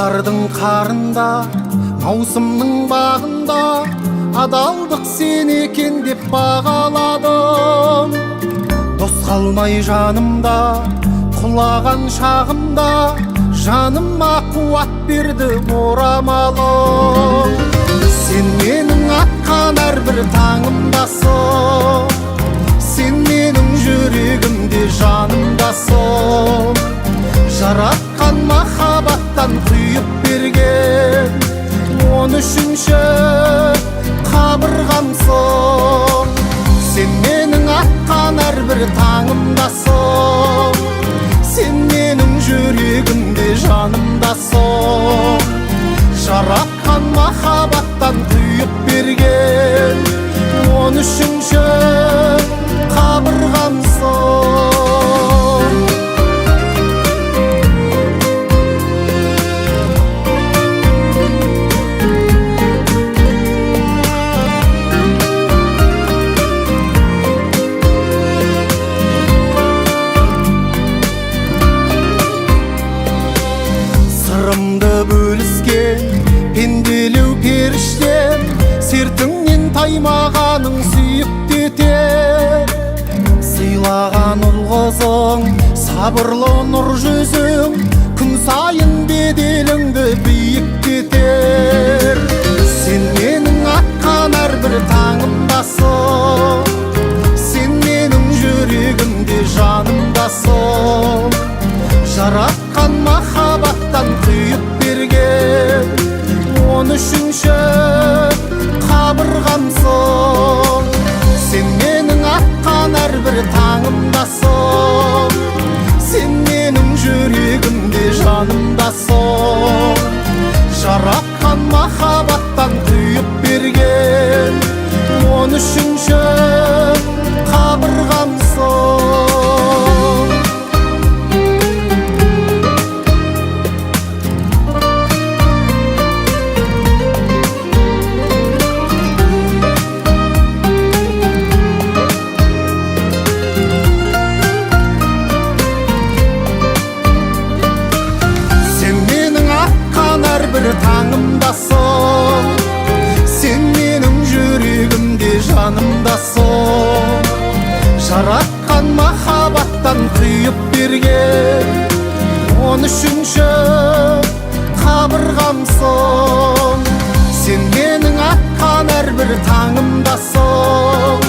Таулардың қарында, маусымның бағында, адалдық сен екен деп бағаладым. Дос қалмай жанымда, құлаған шағымда, жаныма қуат берді орамалым. Сен менің атқан әрбір таңымдасың, сен менің жүрегімде жанымдасың. Жаратқан махаббаттан құйып берген 13-ші қабырғамсың. Сен менің атқан әрбір таңымдасың, сен менің жүрегімде жанымдасың. Жаратқан махаббаттан құйып берген 13-ші қабырғамсың. Сырымды бөліскен пенделеу періштем, сертіңнен таймағаның сүйікті етер. Сыйлаған ұл қызың, сабырлы нұр жүзің, күн сайын беделіңді биіктетер. Сен менің атқан әрбір таңымдасың, сен менің жүрегімде жанымдасың. Жаратқан махаббаттан құйып берген 13-ші қабырғамсың. Сен менің атқан әрбір таңымдасың, сен менің жүрегімде жанымдасың. Жаратқан махаббаттан құйып берген 13-ші қабырғамсың. Бір таңымдасың, сен менің жүрегімде жанымдасың. Жаратқан махаббаттан құйып берген 13-ші қабырғамсың. Сен менің атқан әрбір таңымдасың,